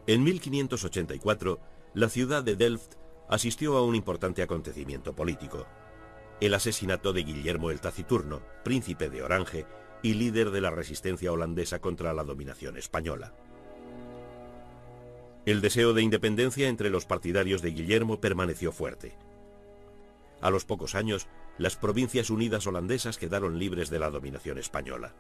En 1584, la ciudad de Delft asistió a un importante acontecimiento político: el asesinato de Guillermo el Taciturno, príncipe de Orange y líder de la resistencia holandesa contra la dominación española. El deseo de independencia entre los partidarios de Guillermo permaneció fuerte. A los pocos años, las Provincias Unidas holandesas quedaron libres de la dominación española.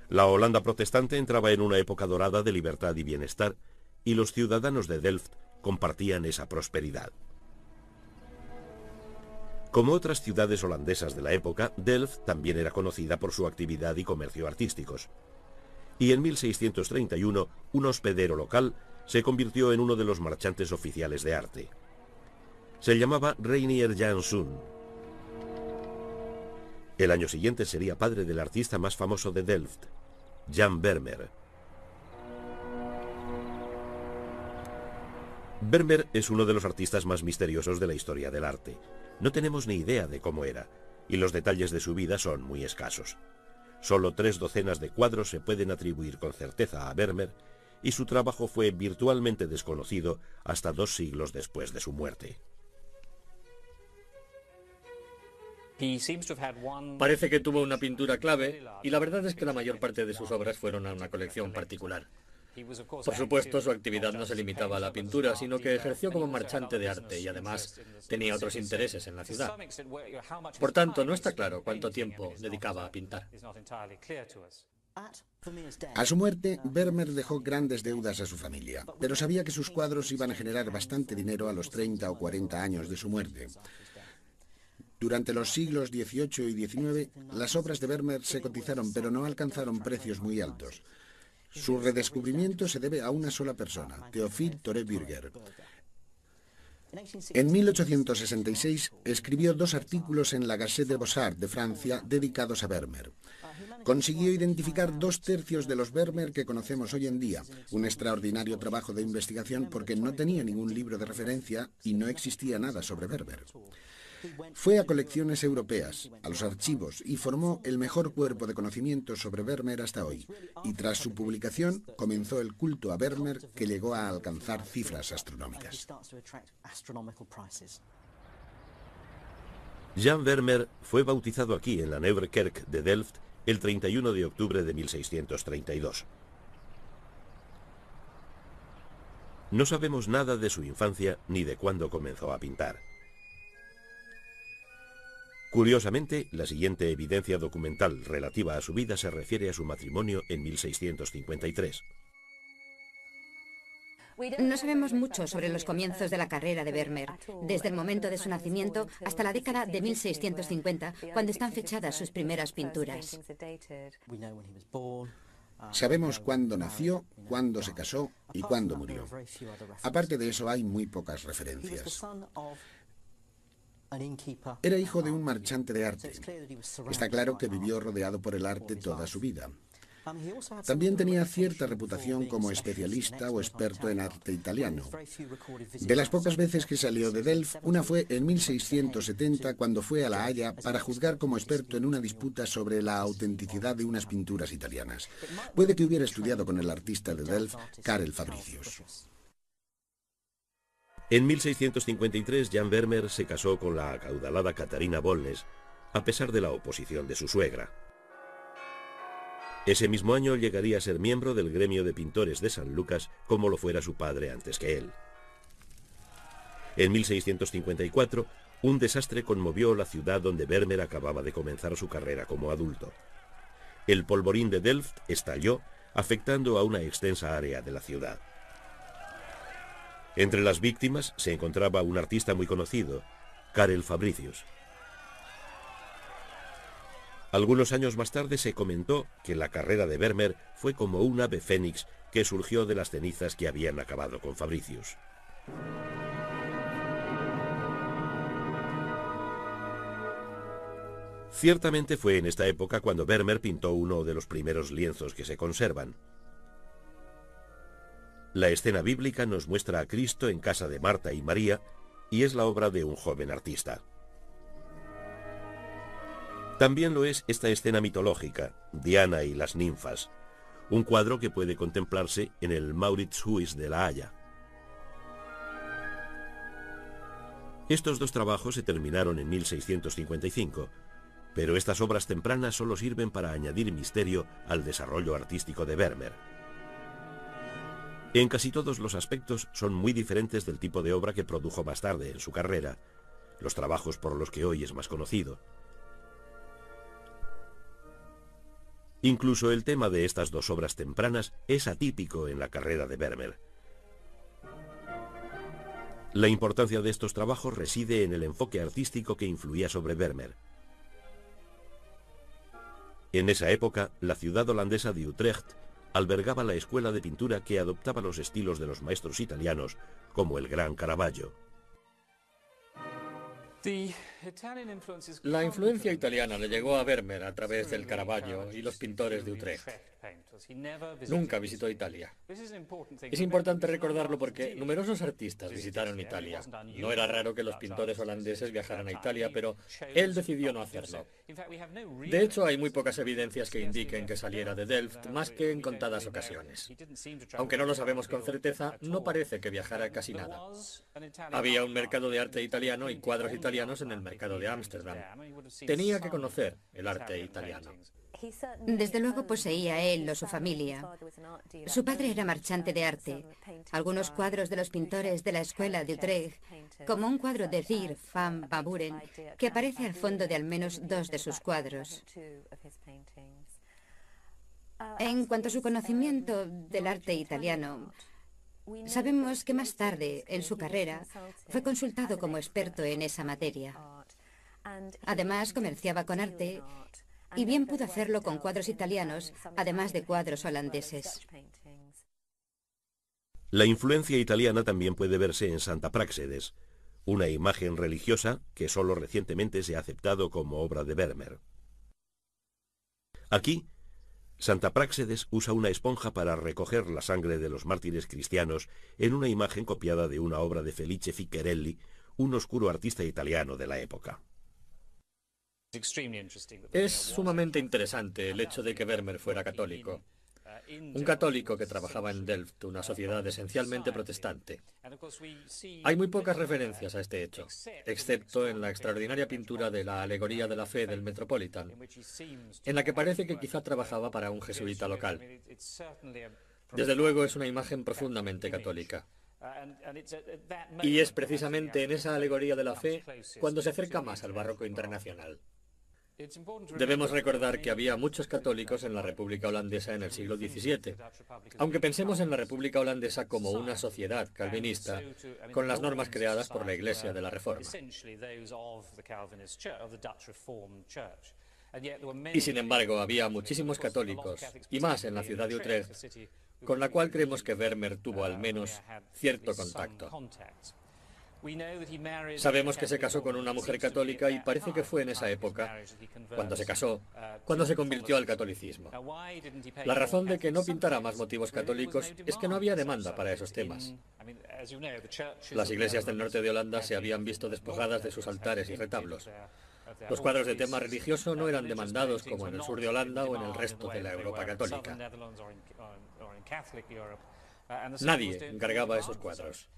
La Holanda protestante entraba en una época dorada de libertad y bienestar, y los ciudadanos de Delft compartían esa prosperidad. Como otras ciudades holandesas de la época, Delft también era conocida por su actividad y comercio artísticos. Y en 1631, un hospedero local se convirtió en uno de los marchantes oficiales de arte. Se llamaba Reinier Janszoon. El año siguiente sería padre del artista más famoso de Delft, Jan Vermeer. Vermeer es uno de los artistas más misteriosos de la historia del arte. No tenemos ni idea de cómo era, y los detalles de su vida son muy escasos. Solo 3 docenas de cuadros se pueden atribuir con certeza a Vermeer, y su trabajo fue virtualmente desconocido hasta 2 siglos después de su muerte. Parece que tuvo una pintura clave, y la verdad es que la mayor parte de sus obras fueron a una colección particular. Por supuesto, su actividad no se limitaba a la pintura, sino que ejerció como marchante de arte y además tenía otros intereses en la ciudad. Por tanto, no está claro cuánto tiempo dedicaba a pintar. A su muerte, Vermeer dejó grandes deudas a su familia, pero sabía que sus cuadros iban a generar bastante dinero a los 30 o 40 años de su muerte. Durante los siglos XVIII y XIX, las obras de Vermeer se cotizaron, pero no alcanzaron precios muy altos. Su redescubrimiento se debe a una sola persona, Théophile Toré-Bürger. En 1866 escribió 2 artículos en la Gazette des Beaux-Arts de Francia dedicados a Vermeer. Consiguió identificar 2/3 de los Vermeer que conocemos hoy en día, un extraordinario trabajo de investigación porque no tenía ningún libro de referencia y no existía nada sobre Vermeer. Fue a colecciones europeas, a los archivos, y formó el mejor cuerpo de conocimiento sobre Vermeer hasta hoy. Y tras su publicación, comenzó el culto a Vermeer que llegó a alcanzar cifras astronómicas. Jan Vermeer fue bautizado aquí en la Nieuwe Kerk de Delft el 31 de octubre de 1632. No sabemos nada de su infancia ni de cuándo comenzó a pintar. Curiosamente, la siguiente evidencia documental relativa a su vida se refiere a su matrimonio en 1653. No sabemos mucho sobre los comienzos de la carrera de Vermeer, desde el momento de su nacimiento hasta la década de 1650, cuando están fechadas sus primeras pinturas. Sabemos cuándo nació, cuándo se casó y cuándo murió. Aparte de eso, hay muy pocas referencias. Era hijo de un marchante de arte. Está claro que vivió rodeado por el arte toda su vida. También tenía cierta reputación como especialista o experto en arte italiano. De las pocas veces que salió de Delft, una fue en 1670 cuando fue a La Haya para juzgar como experto en una disputa sobre la autenticidad de unas pinturas italianas. Puede que hubiera estudiado con el artista de Delft, Karel Fabricius. En 1653, Jan Vermeer se casó con la acaudalada Catharina Bolnes, a pesar de la oposición de su suegra. Ese mismo año llegaría a ser miembro del gremio de pintores de San Lucas, como lo fuera su padre antes que él. En 1654, un desastre conmovió la ciudad donde Vermeer acababa de comenzar su carrera como adulto. El polvorín de Delft estalló, afectando a una extensa área de la ciudad. Entre las víctimas se encontraba un artista muy conocido, Karel Fabricius. Algunos años más tarde se comentó que la carrera de Vermeer fue como un ave fénix que surgió de las cenizas que habían acabado con Fabricius. Ciertamente fue en esta época cuando Vermeer pintó uno de los primeros lienzos que se conservan. La escena bíblica nos muestra a Cristo en casa de Marta y María y es la obra de un joven artista. También lo es esta escena mitológica, Diana y las ninfas, un cuadro que puede contemplarse en el Mauritshuis de La Haya. Estos dos trabajos se terminaron en 1655, pero estas obras tempranas solo sirven para añadir misterio al desarrollo artístico de Vermeer. En casi todos los aspectos son muy diferentes del tipo de obra que produjo más tarde en su carrera, los trabajos por los que hoy es más conocido. Incluso el tema de estas dos obras tempranas es atípico en la carrera de Vermeer. La importancia de estos trabajos reside en el enfoque artístico que influía sobre Vermeer. En esa época, la ciudad holandesa de Utrecht albergaba la escuela de pintura que adoptaba los estilos de los maestros italianos, como el gran Caravaggio. La influencia italiana le llegó a Vermeer a través del Caravaggio y los pintores de Utrecht. Nunca visitó Italia. Es importante recordarlo porque numerosos artistas visitaron Italia. No era raro que los pintores holandeses viajaran a Italia, pero él decidió no hacerlo. De hecho, hay muy pocas evidencias que indiquen que saliera de Delft, más que en contadas ocasiones. Aunque no lo sabemos con certeza, no parece que viajara casi nada. Había un mercado de arte italiano y cuadros italianos en el mercado de Ámsterdam. Tenía que conocer el arte italiano. Desde luego poseía él o su familia. Su padre era marchante de arte. Algunos cuadros de los pintores de la escuela de Utrecht, como un cuadro de Rir van Baburen, que aparece al fondo de al menos dos de sus cuadros. En cuanto a su conocimiento del arte italiano, sabemos que más tarde, en su carrera, fue consultado como experto en esa materia. Además, comerciaba con arte y bien pudo hacerlo con cuadros italianos, además de cuadros holandeses. La influencia italiana también puede verse en Santa Práxedes, una imagen religiosa que solo recientemente se ha aceptado como obra de Vermeer. Aquí, Santa Práxedes usa una esponja para recoger la sangre de los mártires cristianos en una imagen copiada de una obra de Felice Ficcherelli, un oscuro artista italiano de la época. Es sumamente interesante el hecho de que Vermeer fuera católico. Un católico que trabajaba en Delft, una sociedad esencialmente protestante. Hay muy pocas referencias a este hecho, excepto en la extraordinaria pintura de la Alegoría de la Fe del Metropolitan, en la que parece que quizá trabajaba para un jesuita local. Desde luego es una imagen profundamente católica. Y es precisamente en esa Alegoría de la Fe cuando se acerca más al barroco internacional. Debemos recordar que había muchos católicos en la República Holandesa en el siglo XVII, aunque pensemos en la República Holandesa como una sociedad calvinista, con las normas creadas por la Iglesia de la Reforma. Y sin embargo, había muchísimos católicos, y más en la ciudad de Utrecht, con la cual creemos que Vermeer tuvo al menos cierto contacto. Sabemos que se casó con una mujer católica y parece que fue en esa época, cuando se casó, cuando se convirtió al catolicismo. La razón de que no pintara más motivos católicos es que no había demanda para esos temas. Las iglesias del norte de Holanda se habían visto despojadas de sus altares y retablos. Los cuadros de tema religioso no eran demandados como en el sur de Holanda o en el resto de la Europa católica. Nadie encargaba esos cuadros.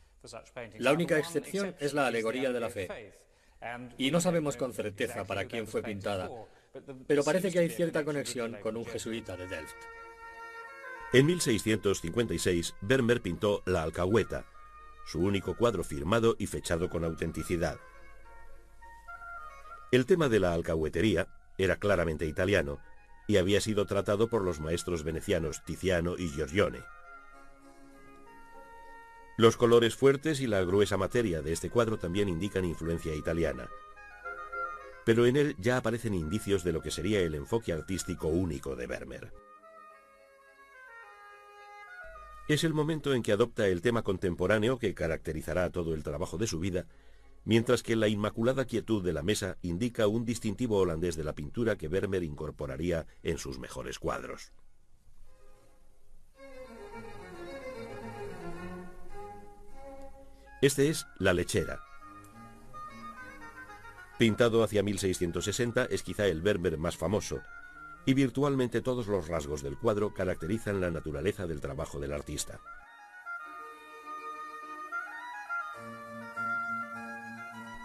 La única excepción es la Alegoría de la Fe, y no sabemos con certeza para quién fue pintada, pero parece que hay cierta conexión con un jesuita de Delft. En 1656, Vermeer pintó La Alcahueta, su único cuadro firmado y fechado con autenticidad. El tema de la alcahuetería era claramente italiano y había sido tratado por los maestros venecianos Tiziano y Giorgione. Los colores fuertes y la gruesa materia de este cuadro también indican influencia italiana, pero en él ya aparecen indicios de lo que sería el enfoque artístico único de Vermeer. Es el momento en que adopta el tema contemporáneo que caracterizará todo el trabajo de su vida, mientras que la inmaculada quietud de la mesa indica un distintivo holandés de la pintura que Vermeer incorporaría en sus mejores cuadros. Este es La Lechera. Pintado hacia 1660, es quizá el Vermeer más famoso, Y virtualmente todos los rasgos del cuadro caracterizan la naturaleza del trabajo del artista.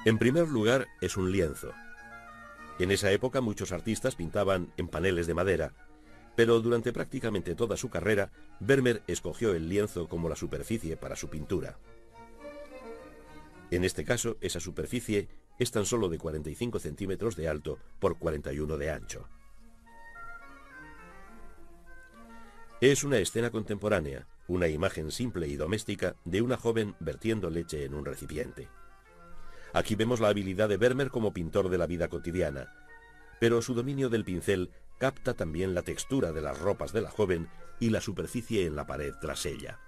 En primer lugar, es un lienzo. En esa época muchos artistas pintaban en paneles de madera, pero durante prácticamente toda su carrera, Vermeer escogió el lienzo como la superficie para su pintura. En este caso, esa superficie es tan solo de 45 centímetros de alto por 41 de ancho. Es una escena contemporánea, una imagen simple y doméstica de una joven vertiendo leche en un recipiente. Aquí vemos la habilidad de Vermeer como pintor de la vida cotidiana, pero su dominio del pincel capta también la textura de las ropas de la joven y la superficie en la pared tras ella.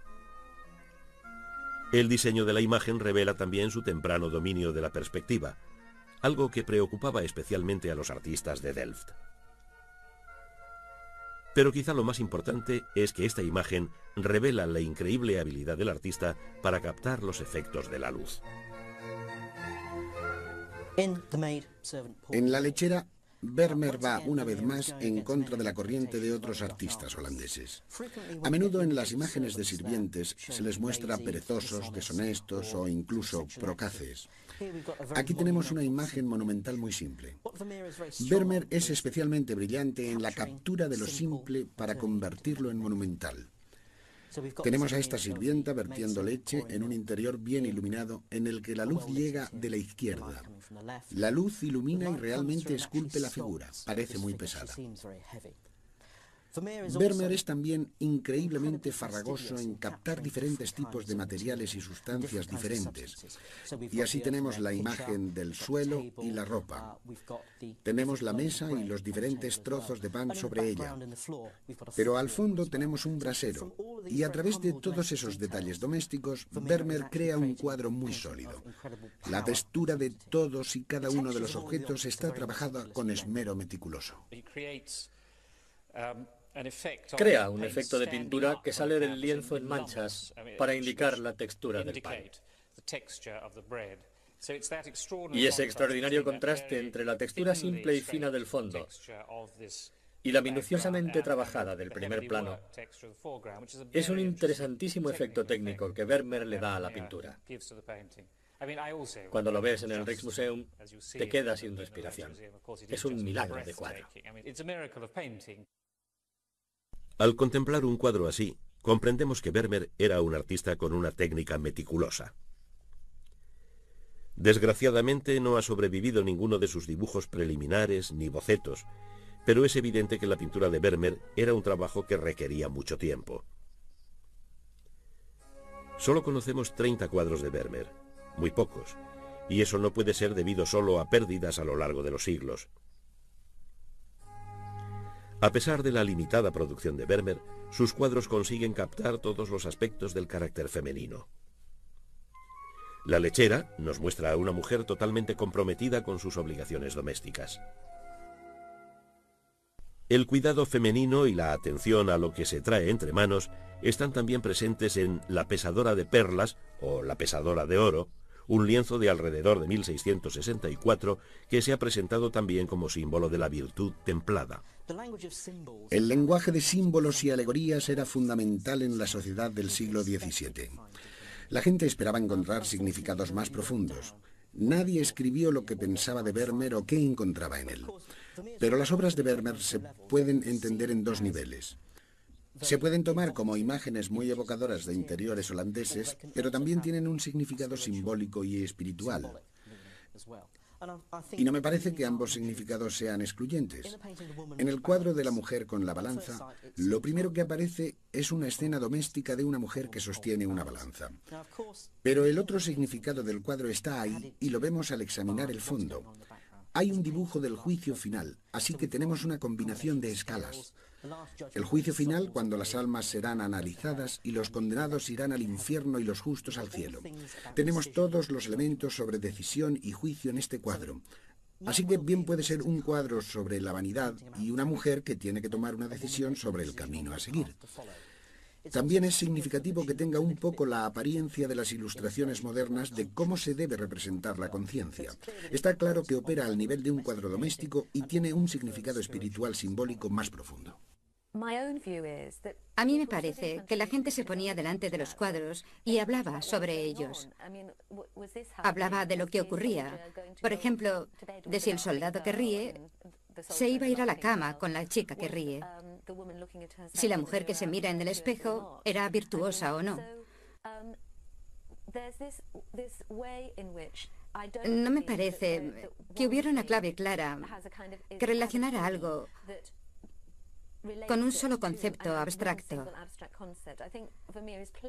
El diseño de la imagen revela también su temprano dominio de la perspectiva, algo que preocupaba especialmente a los artistas de Delft. Pero quizá lo más importante es que esta imagen revela la increíble habilidad del artista para captar los efectos de la luz. En La lechera, Vermeer va una vez más en contra de la corriente de otros artistas holandeses. A menudo en las imágenes de sirvientes se les muestra perezosos, deshonestos o incluso procaces. Aquí tenemos una imagen monumental muy simple. Vermeer es especialmente brillante en la captura de lo simple para convertirlo en monumental. Tenemos a esta sirvienta vertiendo leche en un interior bien iluminado en el que la luz llega de la izquierda. La luz ilumina y realmente esculpe la figura. Parece muy pesada. Vermeer es también increíblemente farragoso en captar diferentes tipos de materiales y sustancias diferentes. Y así tenemos la imagen del suelo y la ropa. Tenemos la mesa y los diferentes trozos de pan sobre ella. Pero al fondo tenemos un brasero. Y a través de todos esos detalles domésticos, Vermeer crea un cuadro muy sólido. La textura de todos y cada uno de los objetos está trabajada con esmero meticuloso. Crea un efecto de pintura que sale del lienzo en manchas para indicar la textura del pan. Y ese extraordinario contraste entre la textura simple y fina del fondo y la minuciosamente trabajada del primer plano es un interesantísimo efecto técnico que Vermeer le da a la pintura. Cuando lo ves en el Rijksmuseum, te quedas sin respiración. Es un milagro de cuadro. Al contemplar un cuadro así, comprendemos que Vermeer era un artista con una técnica meticulosa. Desgraciadamente no ha sobrevivido ninguno de sus dibujos preliminares ni bocetos, pero es evidente que la pintura de Vermeer era un trabajo que requería mucho tiempo. Solo conocemos 30 cuadros de Vermeer, muy pocos, y eso no puede ser debido solo a pérdidas a lo largo de los siglos. A pesar de la limitada producción de Vermeer, sus cuadros consiguen captar todos los aspectos del carácter femenino. La lechera nos muestra a una mujer totalmente comprometida con sus obligaciones domésticas. El cuidado femenino y la atención a lo que se trae entre manos están también presentes en La pesadora de perlas o La pesadora de oro, un lienzo de alrededor de 1664 que se ha presentado también como símbolo de la virtud templada. El lenguaje de símbolos y alegorías era fundamental en la sociedad del siglo XVII. La gente esperaba encontrar significados más profundos. Nadie escribió lo que pensaba de Vermeer o qué encontraba en él. Pero las obras de Vermeer se pueden entender en dos niveles. Se pueden tomar como imágenes muy evocadoras de interiores holandeses, pero también tienen un significado simbólico y espiritual. Y no me parece que ambos significados sean excluyentes. En el cuadro de la mujer con la balanza, lo primero que aparece es una escena doméstica de una mujer que sostiene una balanza. Pero el otro significado del cuadro está ahí y lo vemos al examinar el fondo. Hay un dibujo del juicio final, así que tenemos una combinación de escalas. El juicio final, cuando las almas serán analizadas y los condenados irán al infierno y los justos al cielo. Tenemos todos los elementos sobre decisión y juicio en este cuadro. Así que bien puede ser un cuadro sobre la vanidad y una mujer que tiene que tomar una decisión sobre el camino a seguir. También es significativo que tenga un poco la apariencia de las ilustraciones modernas de cómo se debe representar la conciencia. Está claro que opera al nivel de un cuadro doméstico y tiene un significado espiritual simbólico más profundo. A mí me parece que la gente se ponía delante de los cuadros y hablaba sobre ellos. Hablaba de lo que ocurría. Por ejemplo, de si el soldado que ríe se iba a ir a la cama con la chica que ríe. Si la mujer que se mira en el espejo era virtuosa o no. No me parece que hubiera una clave clara que relacionara algo con un solo concepto abstracto.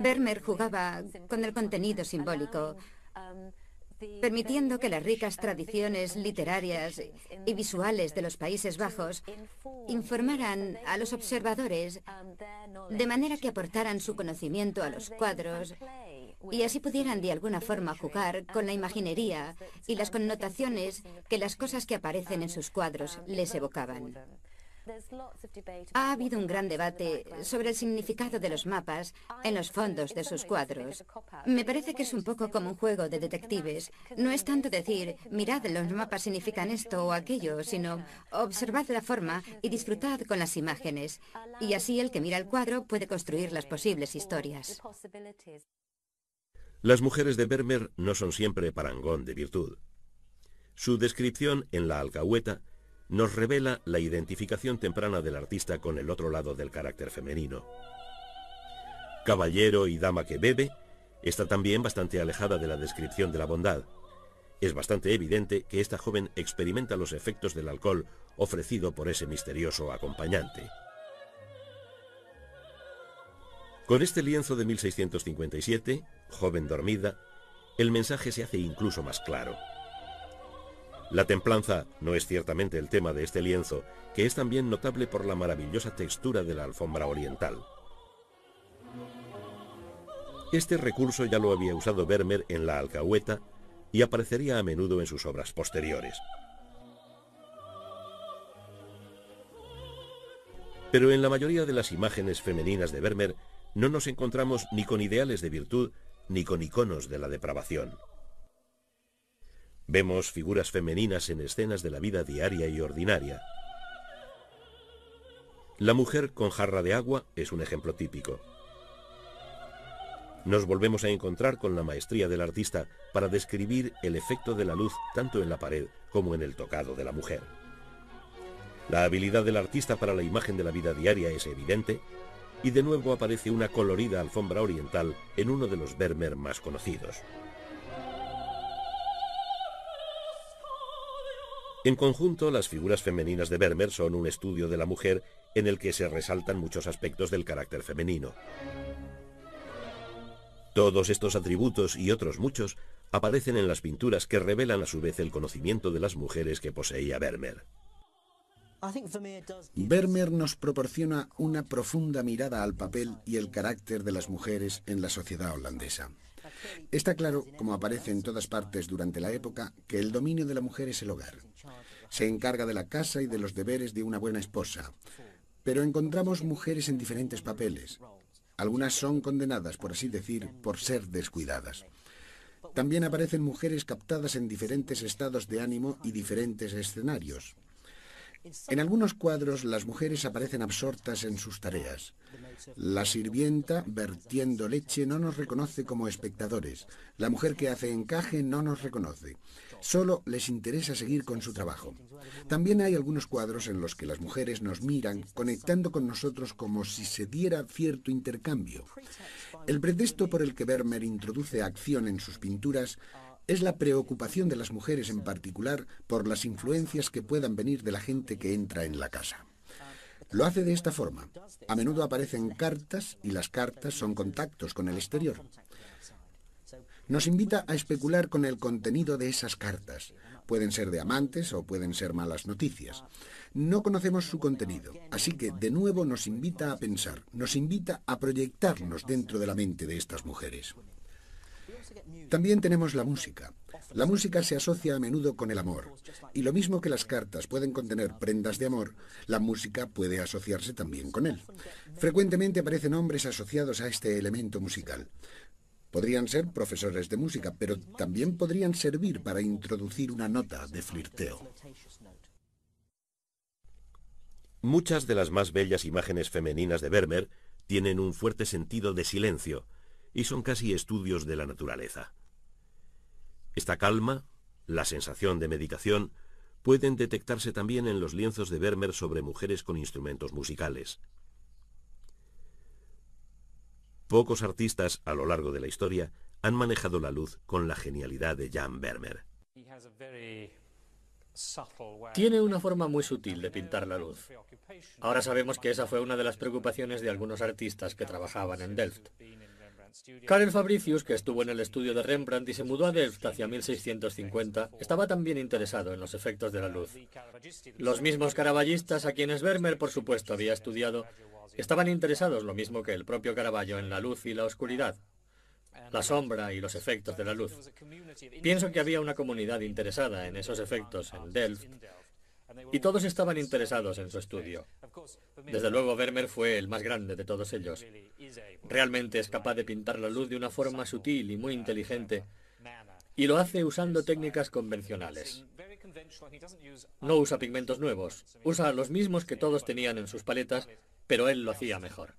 Vermeer jugaba con el contenido simbólico, permitiendo que las ricas tradiciones literarias y visuales de los Países Bajos informaran a los observadores de manera que aportaran su conocimiento a los cuadros y así pudieran de alguna forma jugar con la imaginería y las connotaciones que las cosas que aparecen en sus cuadros les evocaban. Ha habido un gran debate sobre el significado de los mapas en los fondos de sus cuadros. Me parece que es un poco como un juego de detectives. No es tanto decir, mirad, los mapas significan esto o aquello, sino observad la forma y disfrutad con las imágenes. Y así el que mira el cuadro puede construir las posibles historias. Las mujeres de Vermeer no son siempre parangón de virtud. Su descripción en La Alcahueta nos revela la identificación temprana del artista con el otro lado del carácter femenino. Caballero y dama que bebe está también bastante alejada de la descripción de la bondad. Es bastante evidente que esta joven experimenta los efectos del alcohol ofrecido por ese misterioso acompañante. Con este lienzo de 1657, Joven dormida, el mensaje se hace incluso más claro. La templanza no es ciertamente el tema de este lienzo, que es también notable por la maravillosa textura de la alfombra oriental. Este recurso ya lo había usado Vermeer en La Alcahueta y aparecería a menudo en sus obras posteriores. Pero en la mayoría de las imágenes femeninas de Vermeer no nos encontramos ni con ideales de virtud ni con iconos de la depravación. Vemos figuras femeninas en escenas de la vida diaria y ordinaria. La mujer con jarra de agua es un ejemplo típico. Nos volvemos a encontrar con la maestría del artista para describir el efecto de la luz tanto en la pared como en el tocado de la mujer. La habilidad del artista para la imagen de la vida diaria es evidente, y de nuevo aparece una colorida alfombra oriental en uno de los Vermeer más conocidos. En conjunto, las figuras femeninas de Vermeer son un estudio de la mujer en el que se resaltan muchos aspectos del carácter femenino. Todos estos atributos y otros muchos aparecen en las pinturas que revelan a su vez el conocimiento de las mujeres que poseía Vermeer. Vermeer nos proporciona una profunda mirada al papel y el carácter de las mujeres en la sociedad holandesa. Está claro, como aparece en todas partes durante la época, que el dominio de la mujer es el hogar. Se encarga de la casa y de los deberes de una buena esposa. Pero encontramos mujeres en diferentes papeles. Algunas son condenadas, por así decir, por ser descuidadas. También aparecen mujeres captadas en diferentes estados de ánimo y diferentes escenarios. En algunos cuadros las mujeres aparecen absortas en sus tareas. La sirvienta vertiendo leche no nos reconoce como espectadores. La mujer que hace encaje no nos reconoce. Solo les interesa seguir con su trabajo. También hay algunos cuadros en los que las mujeres nos miran, conectando con nosotros como si se diera cierto intercambio. El pretexto por el que Vermeer introduce acción en sus pinturas es la preocupación de las mujeres en particular por las influencias que puedan venir de la gente que entra en la casa. Lo hace de esta forma. A menudo aparecen cartas y las cartas son contactos con el exterior. Nos invita a especular con el contenido de esas cartas. Pueden ser de amantes o pueden ser malas noticias. No conocemos su contenido, así que de nuevo nos invita a pensar, nos invita a proyectarnos dentro de la mente de estas mujeres. También tenemos la música. La música se asocia a menudo con el amor. Y lo mismo que las cartas pueden contener prendas de amor, la música puede asociarse también con él. Frecuentemente aparecen hombres asociados a este elemento musical. Podrían ser profesores de música, pero también podrían servir para introducir una nota de flirteo. Muchas de las más bellas imágenes femeninas de Vermeer tienen un fuerte sentido de silencio y son casi estudios de la naturaleza. Esta calma, la sensación de meditación, pueden detectarse también en los lienzos de Vermeer sobre mujeres con instrumentos musicales. Pocos artistas a lo largo de la historia han manejado la luz con la genialidad de Jan Vermeer. Tiene una forma muy sutil de pintar la luz. Ahora sabemos que esa fue una de las preocupaciones de algunos artistas que trabajaban en Delft. Karel Fabricius, que estuvo en el estudio de Rembrandt y se mudó a Delft hacia 1650, estaba también interesado en los efectos de la luz. Los mismos caravallistas, a quienes Vermeer, por supuesto, había estudiado, estaban interesados lo mismo que el propio Caravaggio en la luz y la oscuridad, la sombra y los efectos de la luz. Pienso que había una comunidad interesada en esos efectos en Delft, y todos estaban interesados en su estudio. Desde luego, Vermeer fue el más grande de todos ellos. Realmente es capaz de pintar la luz de una forma sutil y muy inteligente, y lo hace usando técnicas convencionales. No usa pigmentos nuevos, usa los mismos que todos tenían en sus paletas, pero él lo hacía mejor.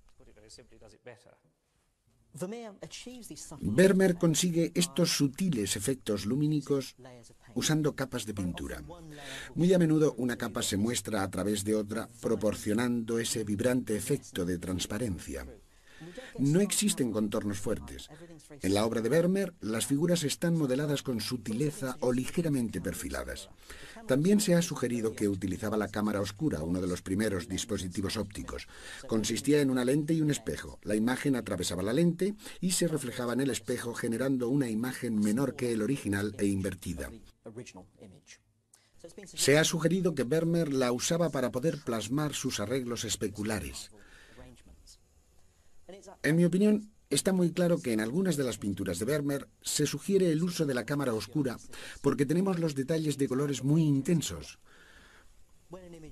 Vermeer consigue estos sutiles efectos lumínicos usando capas de pintura. Muy a menudo una capa se muestra a través de otra, proporcionando ese vibrante efecto de transparencia. No existen contornos fuertes. En la obra de Vermeer, las figuras están modeladas con sutileza o ligeramente perfiladas. También se ha sugerido que utilizaba la cámara oscura, uno de los primeros dispositivos ópticos. Consistía en una lente y un espejo. La imagen atravesaba la lente y se reflejaba en el espejo, generando una imagen menor que el original e invertida. Se ha sugerido que Vermeer la usaba para poder plasmar sus arreglos especulares. En mi opinión, está muy claro que en algunas de las pinturas de Vermeer se sugiere el uso de la cámara oscura porque tenemos los detalles de colores muy intensos.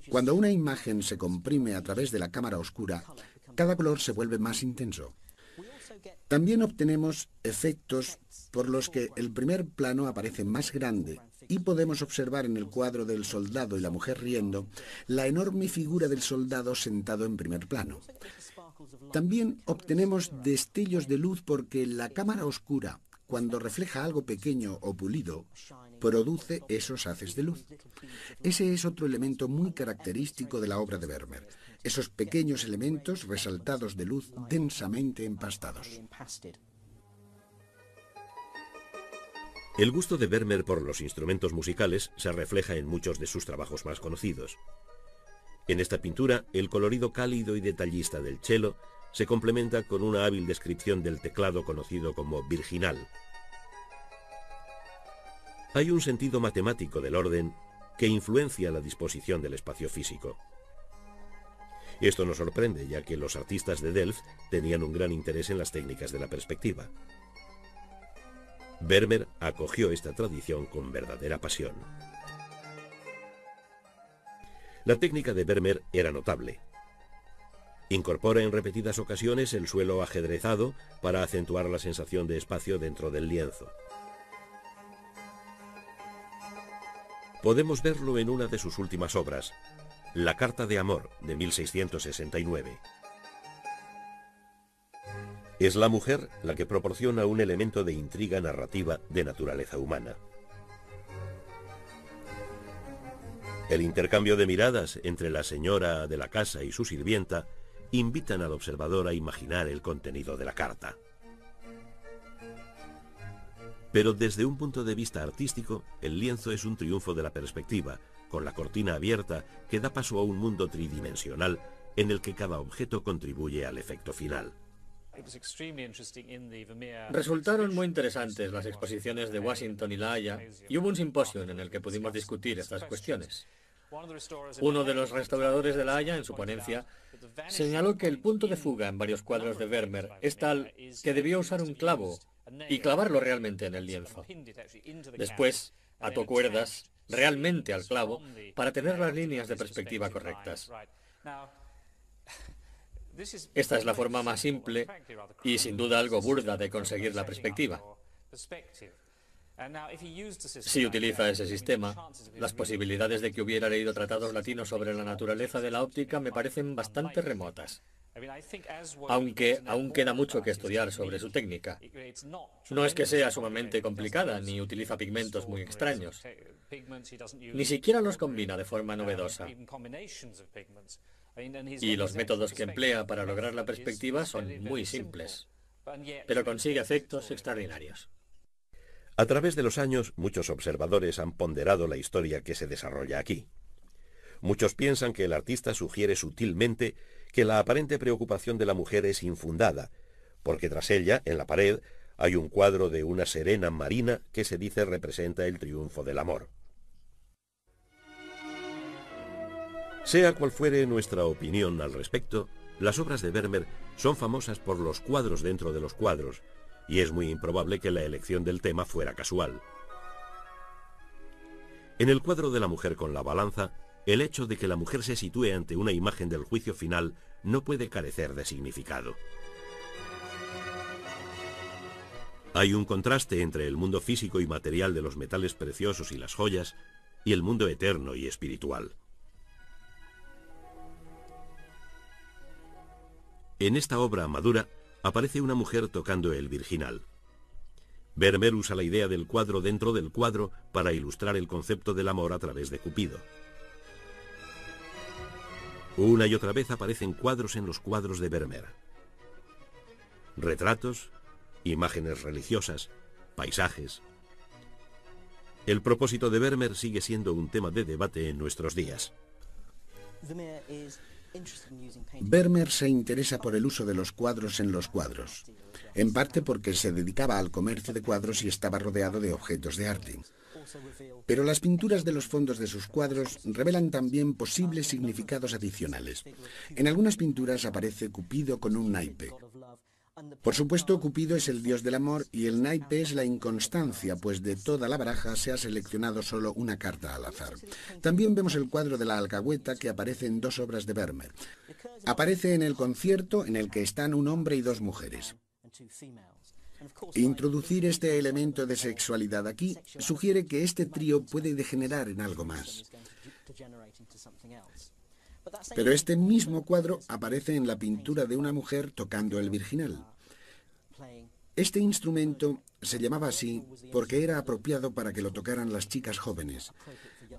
Cuando una imagen se comprime a través de la cámara oscura, cada color se vuelve más intenso. También obtenemos efectos por los que el primer plano aparece más grande y podemos observar en el cuadro del soldado y la mujer riendo la enorme figura del soldado sentado en primer plano. También obtenemos destellos de luz porque la cámara oscura, cuando refleja algo pequeño o pulido, produce esos haces de luz. Ese es otro elemento muy característico de la obra de Vermeer, esos pequeños elementos resaltados de luz densamente empastados. El gusto de Vermeer por los instrumentos musicales se refleja en muchos de sus trabajos más conocidos. En esta pintura, el colorido cálido y detallista del cello se complementa con una hábil descripción del teclado conocido como virginal. Hay un sentido matemático del orden que influencia la disposición del espacio físico. Esto no sorprende, ya que los artistas de Delft tenían un gran interés en las técnicas de la perspectiva. Vermeer acogió esta tradición con verdadera pasión. La técnica de Vermeer era notable. Incorpora en repetidas ocasiones el suelo ajedrezado para acentuar la sensación de espacio dentro del lienzo. Podemos verlo en una de sus últimas obras, La Carta de Amor, de 1669. Es la mujer la que proporciona un elemento de intriga narrativa de naturaleza humana. El intercambio de miradas entre la señora de la casa y su sirvienta invitan al observador a imaginar el contenido de la carta. Pero desde un punto de vista artístico, el lienzo es un triunfo de la perspectiva, con la cortina abierta que da paso a un mundo tridimensional en el que cada objeto contribuye al efecto final. Resultaron muy interesantes las exposiciones de Washington y La Haya, y hubo un simposio en el que pudimos discutir estas cuestiones. Uno de los restauradores de La Haya, en su ponencia, señaló que el punto de fuga en varios cuadros de Vermeer es tal que debió usar un clavo y clavarlo realmente en el lienzo. Después, ató cuerdas realmente al clavo para tener las líneas de perspectiva correctas. Esta es la forma más simple y sin duda algo burda de conseguir la perspectiva. Si utiliza ese sistema, las posibilidades de que hubiera leído tratados latinos sobre la naturaleza de la óptica me parecen bastante remotas. Aunque aún queda mucho que estudiar sobre su técnica. No es que sea sumamente complicada, ni utiliza pigmentos muy extraños. Ni siquiera los combina de forma novedosa. Y los métodos que emplea para lograr la perspectiva son muy simples, pero consigue efectos extraordinarios. A través de los años, muchos observadores han ponderado la historia que se desarrolla aquí. Muchos piensan que el artista sugiere sutilmente que la aparente preocupación de la mujer es infundada, porque tras ella, en la pared, hay un cuadro de una serena marina que se dice representa el triunfo del amor. Sea cual fuere nuestra opinión al respecto, las obras de Vermeer son famosas por los cuadros dentro de los cuadros, y es muy improbable que la elección del tema fuera casual. En el cuadro de la mujer con la balanza, el hecho de que la mujer se sitúe ante una imagen del juicio final no puede carecer de significado. Hay un contraste entre el mundo físico y material de los metales preciosos y las joyas y el mundo eterno y espiritual. En esta obra madura aparece una mujer tocando el virginal. Vermeer usa la idea del cuadro dentro del cuadro para ilustrar el concepto del amor a través de Cupido. Una y otra vez aparecen cuadros en los cuadros de Vermeer. Retratos, imágenes religiosas, paisajes. El propósito de Vermeer sigue siendo un tema de debate en nuestros días. Vermeer se interesa por el uso de los cuadros en los cuadros, en parte porque se dedicaba al comercio de cuadros y estaba rodeado de objetos de arte. Pero las pinturas de los fondos de sus cuadros revelan también posibles significados adicionales. En algunas pinturas aparece Cupido con un naipe. Por supuesto, Cupido es el dios del amor y el naipe es la inconstancia, pues de toda la baraja se ha seleccionado solo una carta al azar. También vemos el cuadro de la alcahueta que aparece en dos obras de Vermeer. Aparece en el concierto en el que están un hombre y dos mujeres. Introducir este elemento de sexualidad aquí sugiere que este trío puede degenerar en algo más. Pero este mismo cuadro aparece en la pintura de una mujer tocando el virginal. Este instrumento se llamaba así porque era apropiado para que lo tocaran las chicas jóvenes.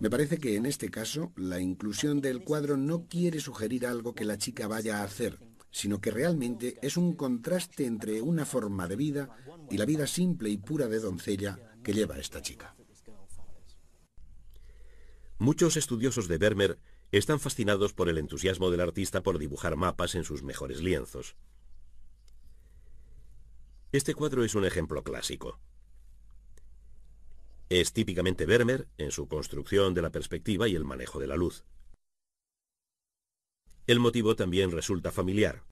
Me parece que en este caso la inclusión del cuadro no quiere sugerir algo que la chica vaya a hacer, sino que realmente es un contraste entre una forma de vida y la vida simple y pura de doncella que lleva esta chica. Muchos estudiosos de Vermeer están fascinados por el entusiasmo del artista por dibujar mapas en sus mejores lienzos. Este cuadro es un ejemplo clásico. Es típicamente Vermeer en su construcción de la perspectiva y el manejo de la luz. El motivo también resulta familiar.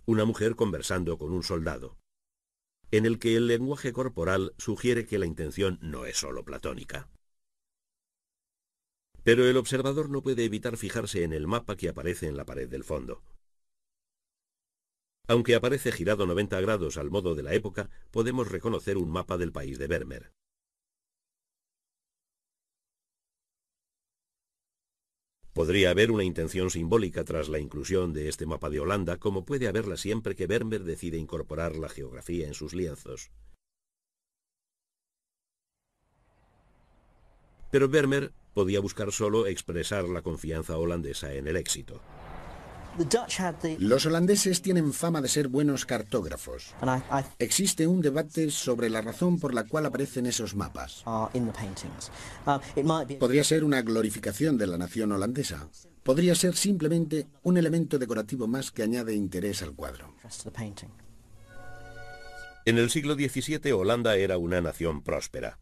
Una mujer conversando con un soldado, en el que el lenguaje corporal sugiere que la intención no es solo platónica. Pero el observador no puede evitar fijarse en el mapa que aparece en la pared del fondo. Aunque aparece girado 90 grados al modo de la época, podemos reconocer un mapa del país de Vermeer. Podría haber una intención simbólica tras la inclusión de este mapa de Holanda, como puede haberla siempre que Vermeer decide incorporar la geografía en sus lienzos. Pero Vermeer podía buscar solo expresar la confianza holandesa en el éxito. Los holandeses tienen fama de ser buenos cartógrafos. Existe un debate sobre la razón por la cual aparecen esos mapas. Podría ser una glorificación de la nación holandesa. Podría ser simplemente un elemento decorativo más que añade interés al cuadro. En el siglo XVII, Holanda era una nación próspera,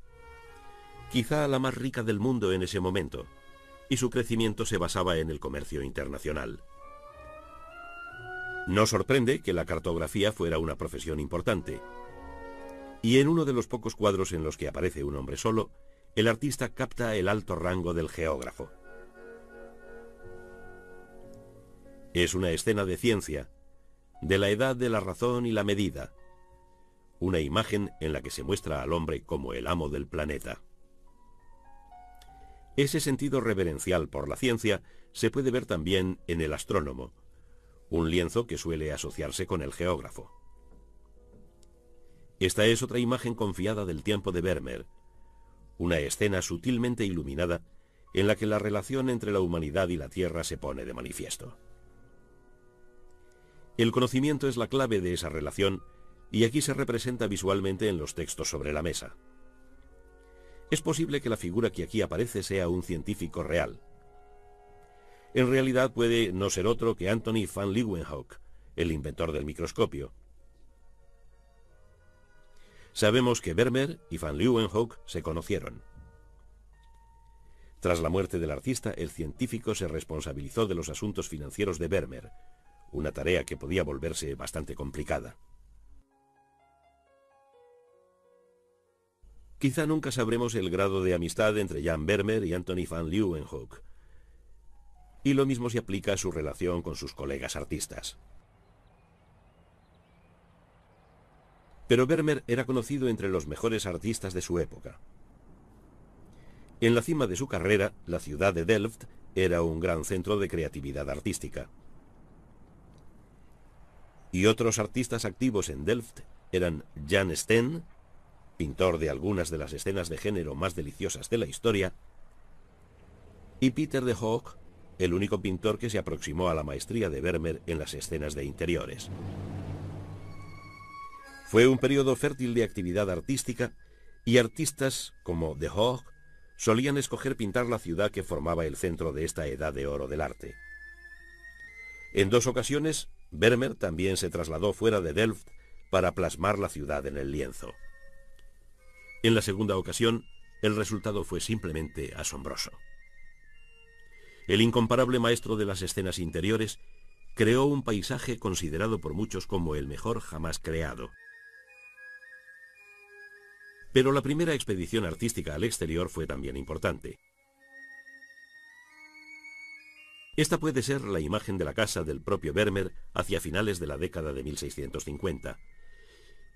quizá la más rica del mundo en ese momento, y su crecimiento se basaba en el comercio internacional. No sorprende que la cartografía fuera una profesión importante. Y en uno de los pocos cuadros en los que aparece un hombre solo, el artista capta el alto rango del geógrafo. Es una escena de ciencia, de la edad de la razón y la medida, una imagen en la que se muestra al hombre como el amo del planeta. Ese sentido reverencial por la ciencia se puede ver también en El astrónomo, un lienzo que suele asociarse con el geógrafo. Esta es otra imagen confiada del tiempo de Vermeer, una escena sutilmente iluminada en la que la relación entre la humanidad y la Tierra se pone de manifiesto. El conocimiento es la clave de esa relación y aquí se representa visualmente en los textos sobre la mesa. Es posible que la figura que aquí aparece sea un científico real. En realidad puede no ser otro que Antony van Leeuwenhoek, el inventor del microscopio. Sabemos que Vermeer y van Leeuwenhoek se conocieron. Tras la muerte del artista, el científico se responsabilizó de los asuntos financieros de Vermeer, una tarea que podía volverse bastante complicada. Quizá nunca sabremos el grado de amistad entre Jan Vermeer y Antony van Leeuwenhoek, y lo mismo se aplica a su relación con sus colegas artistas. Pero Vermeer era conocido entre los mejores artistas de su época. En la cima de su carrera, la ciudad de Delft era un gran centro de creatividad artística. Y otros artistas activos en Delft eran Jan Steen, pintor de algunas de las escenas de género más deliciosas de la historia, y Pieter de Hoogh, el único pintor que se aproximó a la maestría de Vermeer en las escenas de interiores. Fue un periodo fértil de actividad artística y artistas como de Hoogh solían escoger pintar la ciudad que formaba el centro de esta edad de oro del arte. En 2 ocasiones, Vermeer también se trasladó fuera de Delft para plasmar la ciudad en el lienzo. En la segunda ocasión, el resultado fue simplemente asombroso. El incomparable maestro de las escenas interiores creó un paisaje considerado por muchos como el mejor jamás creado. Pero la primera expedición artística al exterior fue también importante. Esta puede ser la imagen de la casa del propio Vermeer hacia finales de la década de 1650,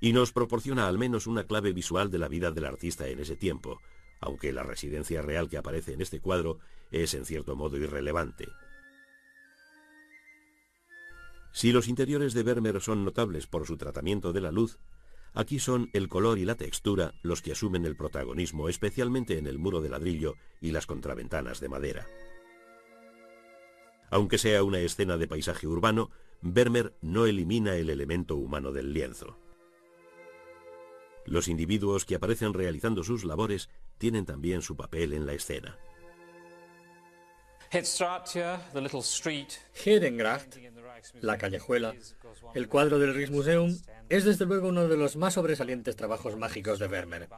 y nos proporciona al menos una clave visual de la vida del artista en ese tiempo, aunque la residencia real que aparece en este cuadro es en cierto modo irrelevante. Si los interiores de Vermeer son notables por su tratamiento de la luz, aquí son el color y la textura los que asumen el protagonismo, especialmente en el muro de ladrillo y las contraventanas de madera. Aunque sea una escena de paisaje urbano, Vermeer no elimina el elemento humano del lienzo. Los individuos que aparecen realizando sus labores tienen también su papel en la escena. Herengracht, la callejuela, el cuadro del Rijksmuseum, es desde luego uno de los más sobresalientes trabajos mágicos de Vermeer.